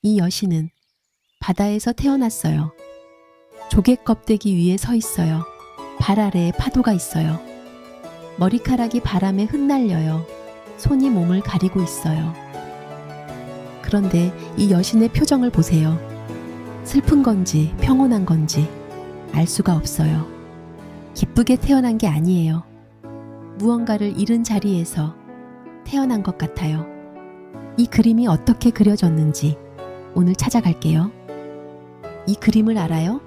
이 여신은 바다에서 태어났어요. 조개 껍데기 위에 서 있어요. 발 아래에 파도가 있어요. 머리카락이 바람에 흩날려요. 손이 몸을 가리고 있어요. 그런데 이 여신의 표정을 보세요. 슬픈 건지 평온한 건지 알 수가 없어요. 기쁘게 태어난 게 아니에요. 무언가를 잃은 자리에서 태어난 것 같아요. 이 그림이 어떻게 그려졌는지 오늘 찾아갈게요. 이 그림을 알아요?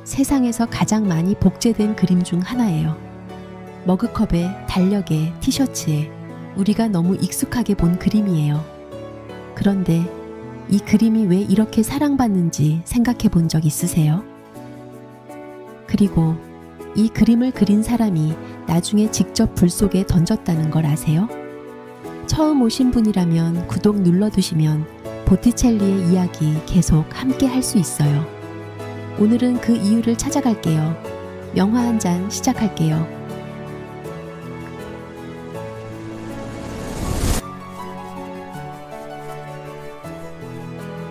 세상에서 가장 많이 복제된 그림 중 하나예요. 머그컵에, 달력에, 티셔츠에 우리가 너무 익숙하게 본 그림이에요. 그런데 이 그림이 왜 이렇게 사랑받는지 생각해 본 적 있으세요? 그리고 이 그림을 그린 사람이 나중에 직접 불 속에 던졌다는 걸 아세요? 처음 오신 분이라면 구독 눌러두시면 보티첼리의 이야기 계속 함께 할 수 있어요. 오늘은 그 이유를 찾아갈게요. 명화 한 잔 시작할게요.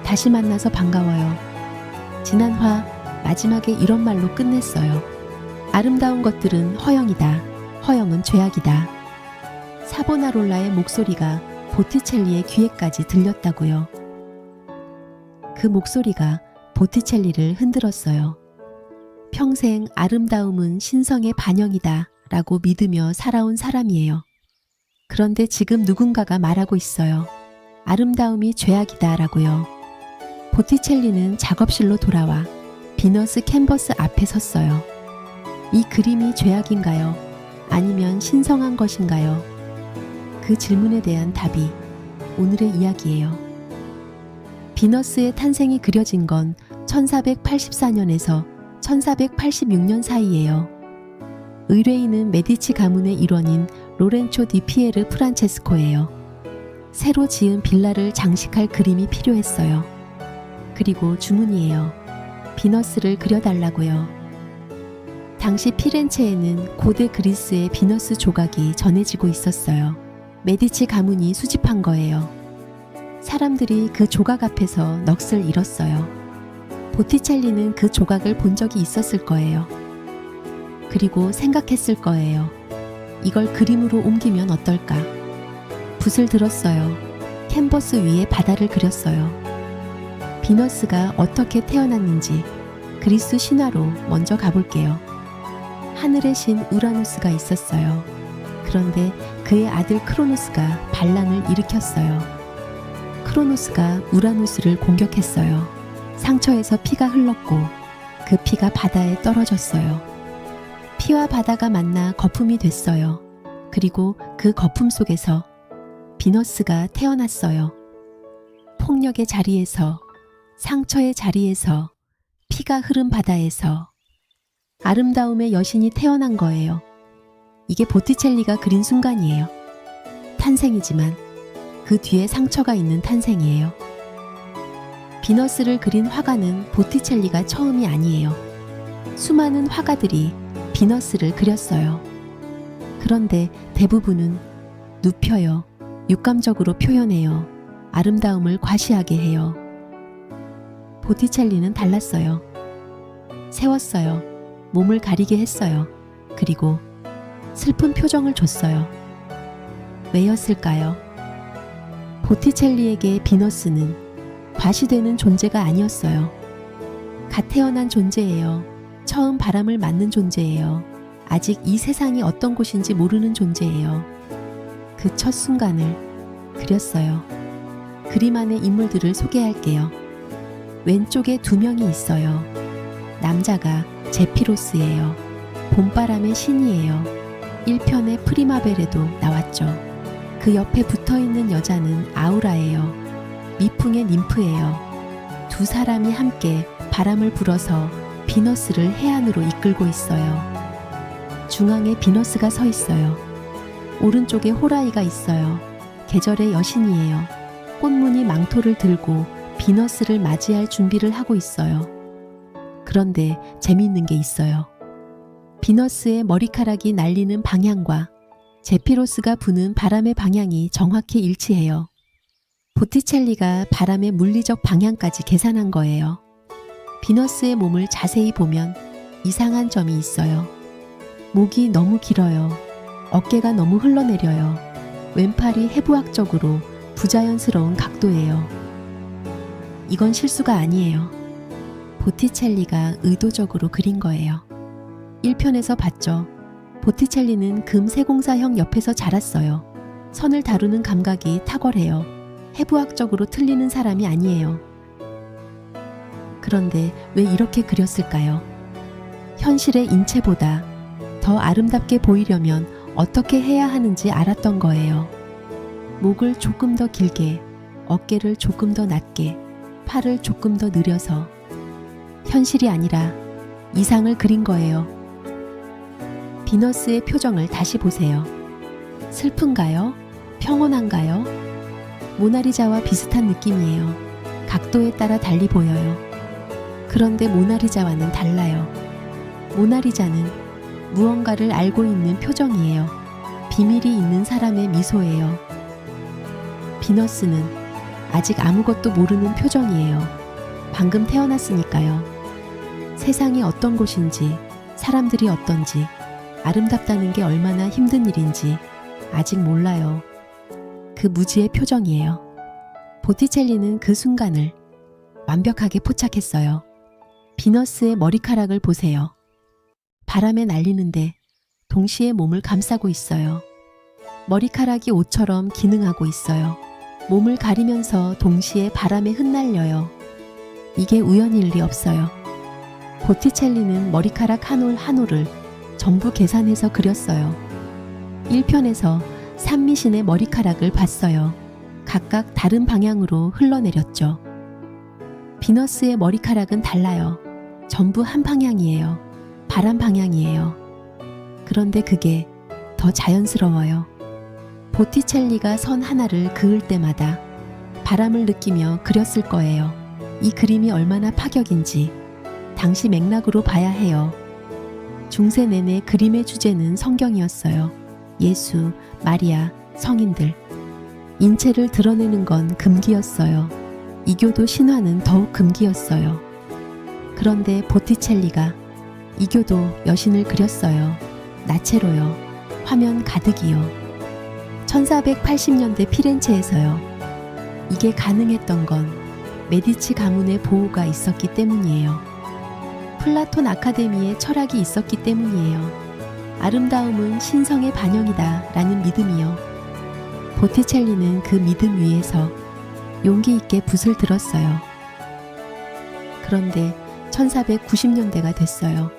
다시 만나서 반가워요. 지난 화 마지막에 이런 말로 끝냈어요. 아름다운 것들은 허영이다. 허영은 죄악이다. 사보나롤라의 목소리가 보티첼리의 귀에까지 들렸다고요. 그 목소리가 보티첼리를 흔들었어요. 평생 아름다움은 신성의 반영이다 라고 믿으며 살아온 사람이에요. 그런데 지금 누군가가 말하고 있어요. 아름다움이 죄악이다 라고요. 보티첼리는 작업실로 돌아와 비너스 캔버스 앞에 섰어요. 이 그림이 죄악인가요? 아니면 신성한 것인가요? 그 질문에 대한 답이 오늘의 이야기예요. 비너스의 탄생이 그려진 건 1484년에서 1486년 사이예요. 의뢰인은 메디치 가문의 일원인 로렌초 디 피에르 프란체스코예요. 새로 지은 빌라를 장식할 그림이 필요했어요. 그리고 주문이에요. 비너스를 그려달라고요. 당시 피렌체에는 고대 그리스의 비너스 조각이 전해지고 있었어요. 메디치 가문이 수집한 거예요. 사람들이 그 조각 앞에서 넋을 잃었어요. 보티첼리는 그 조각을 본 적이 있었을 거예요. 그리고 생각했을 거예요. 이걸 그림으로 옮기면 어떨까? 붓을 들었어요. 캔버스 위에 바다를 그렸어요. 비너스가 어떻게 태어났는지 그리스 신화로 먼저 가볼게요. 하늘의 신 우라노스가 있었어요. 그런데 그의 아들 크로노스가 반란을 일으켰어요. 크로노스가 우라노스를 공격했어요. 상처에서 피가 흘렀고 그 피가 바다에 떨어졌어요. 피와 바다가 만나 거품이 됐어요. 그리고 그 거품 속에서 비너스가 태어났어요. 폭력의 자리에서, 상처의 자리에서, 피가 흐른 바다에서 아름다움의 여신이 태어난 거예요. 이게 보티첼리가 그린 순간이에요. 탄생이지만 그 뒤에 상처가 있는 탄생이에요. 비너스를 그린 화가는 보티첼리가 처음이 아니에요. 수많은 화가들이 비너스를 그렸어요. 그런데 대부분은 눕혀요. 육감적으로 표현해요. 아름다움을 과시하게 해요. 보티첼리는 달랐어요. 세웠어요. 몸을 가리게 했어요. 그리고 슬픈 표정을 줬어요. 왜였을까요? 보티첼리에게 비너스는 과시되는 존재가 아니었어요. 갓 태어난 존재예요. 처음 바람을 맞는 존재예요. 아직 이 세상이 어떤 곳인지 모르는 존재예요. 그 첫 순간을 그렸어요. 그림 안의 인물들을 소개할게요. 왼쪽에 두 명이 있어요. 남자가 제피로스예요. 봄바람의 신이에요. 1편의 프리마베레도 나왔죠. 그 옆에 붙어있는 여자는 아우라예요. 미풍의 님프예요. 두 사람이 함께 바람을 불어서 비너스를 해안으로 이끌고 있어요. 중앙에 비너스가 서 있어요. 오른쪽에 호라이가 있어요. 계절의 여신이에요. 꽃무늬 망토를 들고 비너스를 맞이할 준비를 하고 있어요. 그런데 재미있는 게 있어요. 비너스의 머리카락이 날리는 방향과 제피로스가 부는 바람의 방향이 정확히 일치해요. 보티첼리가 바람의 물리적 방향까지 계산한 거예요. 비너스의 몸을 자세히 보면 이상한 점이 있어요. 목이 너무 길어요. 어깨가 너무 흘러내려요. 왼팔이 해부학적으로 부자연스러운 각도예요. 이건 실수가 아니에요. 보티첼리가 의도적으로 그린 거예요. 1편에서 봤죠. 보티첼리는 금 세공사형 옆에서 자랐어요. 선을 다루는 감각이 탁월해요. 해부학적으로 틀리는 사람이 아니에요. 그런데 왜 이렇게 그렸을까요? 현실의 인체보다 더 아름답게 보이려면 어떻게 해야 하는지 알았던 거예요. 목을 조금 더 길게, 어깨를 조금 더 낮게, 팔을 조금 더 느려서 현실이 아니라 이상을 그린 거예요. 비너스의 표정을 다시 보세요. 슬픈가요? 평온한가요? 모나리자와 비슷한 느낌이에요. 각도에 따라 달리 보여요. 그런데 모나리자와는 달라요. 모나리자는 무언가를 알고 있는 표정이에요. 비밀이 있는 사람의 미소예요. 비너스는 아직 아무것도 모르는 표정이에요. 방금 태어났으니까요. 세상이 어떤 곳인지, 사람들이 어떤지, 아름답다는 게 얼마나 힘든 일인지 아직 몰라요. 그 무지의 표정이에요. 보티첼리는 그 순간을 완벽하게 포착했어요. 비너스의 머리카락을 보세요. 바람에 날리는데 동시에 몸을 감싸고 있어요. 머리카락이 옷처럼 기능하고 있어요. 몸을 가리면서 동시에 바람에 흩날려요. 이게 우연일 리 없어요. 보티첼리는 머리카락 한 올 한 올을 전부 계산해서 그렸어요. 1편에서 산미신의 머리카락을 봤어요. 각각 다른 방향으로 흘러내렸죠. 비너스의 머리카락은 달라요. 전부 한 방향이에요. 바람 방향이에요. 그런데 그게 더 자연스러워요. 보티첼리가 선 하나를 그을 때마다 바람을 느끼며 그렸을 거예요. 이 그림이 얼마나 파격인지 당시 맥락으로 봐야 해요. 중세 내내 그림의 주제는 성경이었어요. 예수, 마리아, 성인들. 인체를 드러내는 건 금기였어요. 이교도 신화는 더욱 금기였어요. 그런데 보티첼리가 이교도 여신을 그렸어요. 나체로요. 화면 가득이요. 1480년대 피렌체에서요. 이게 가능했던 건 메디치 가문의 보호가 있었기 때문이에요. 플라톤 아카데미의 철학이 있었기 때문이에요. 아름다움은 신성의 반영이다 라는 믿음이요. 보티첼리는 그 믿음 위에서 용기 있게 붓을 들었어요. 그런데 1490년대가 됐어요.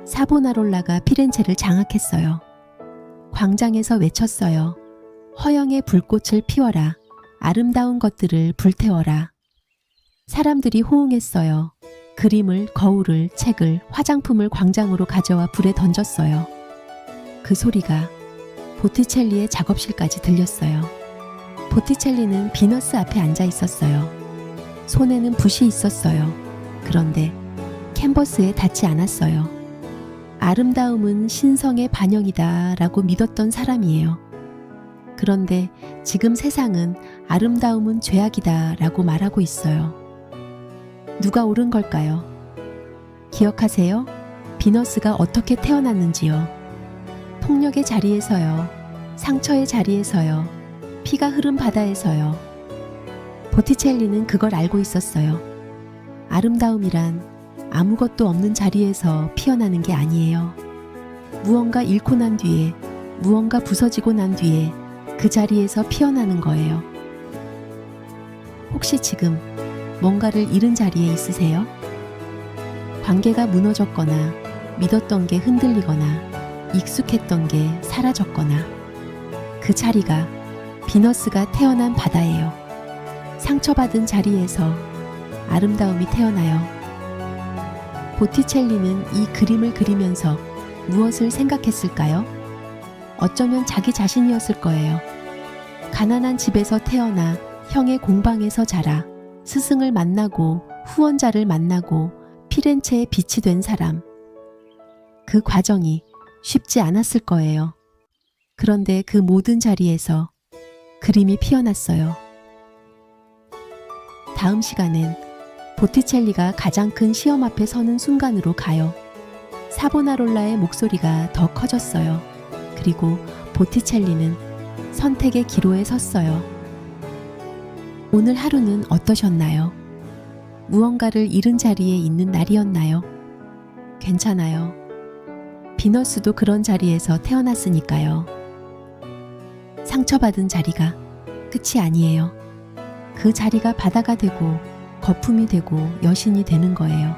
사보나롤라가 피렌체를 장악했어요. 광장에서 외쳤어요. 허영의 불꽃을 피워라. 아름다운 것들을 불태워라. 사람들이 호응했어요. 그림을, 거울을, 책을, 화장품을 광장으로 가져와 불에 던졌어요. 그 소리가 보티첼리의 작업실까지 들렸어요. 보티첼리는 비너스 앞에 앉아 있었어요. 손에는 붓이 있었어요. 그런데 캔버스에 닿지 않았어요. 아름다움은 신성의 반영이다 라고 믿었던 사람이에요. 그런데 지금 세상은 아름다움은 죄악이다 라고 말하고 있어요. 누가 옳은 걸까요? 기억하세요? 비너스가 어떻게 태어났는지요. 폭력의 자리에서요. 상처의 자리에서요. 피가 흐른 바다에서요. 보티첼리는 그걸 알고 있었어요. 아름다움이란 아무것도 없는 자리에서 피어나는 게 아니에요. 무언가 잃고 난 뒤에, 무언가 부서지고 난 뒤에 그 자리에서 피어나는 거예요. 혹시 지금 뭔가를 잃은 자리에 있으세요? 관계가 무너졌거나 믿었던 게 흔들리거나 익숙했던 게 사라졌거나 그 자리가 비너스가 태어난 바다예요. 상처받은 자리에서 아름다움이 태어나요. 보티첼리는 이 그림을 그리면서 무엇을 생각했을까요? 어쩌면 자기 자신이었을 거예요. 가난한 집에서 태어나 형의 공방에서 자라 스승을 만나고 후원자를 만나고 피렌체의 빛이 된 사람. 그 과정이 쉽지 않았을 거예요. 그런데 그 모든 자리에서 그림이 피어났어요. 다음 시간엔 보티첼리가 가장 큰 시험 앞에 서는 순간으로 가요. 사보나롤라의 목소리가 더 커졌어요. 그리고 보티첼리는 선택의 기로에 섰어요. 오늘 하루는 어떠셨나요? 무언가를 잃은 자리에 있는 날이었나요? 괜찮아요. 비너스도 그런 자리에서 태어났으니까요. 상처받은 자리가 끝이 아니에요. 그 자리가 바다가 되고 거품이 되고 여신이 되는 거예요.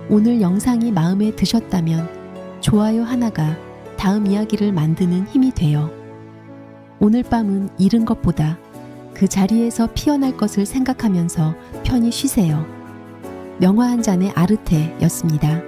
오늘 영상이 마음에 드셨다면 좋아요 하나가 다음 이야기를 만드는 힘이 돼요. 오늘 밤은 잃은 것보다 그 자리에서 피어날 것을 생각하면서 편히 쉬세요. 명화 한 잔의 아르테였습니다.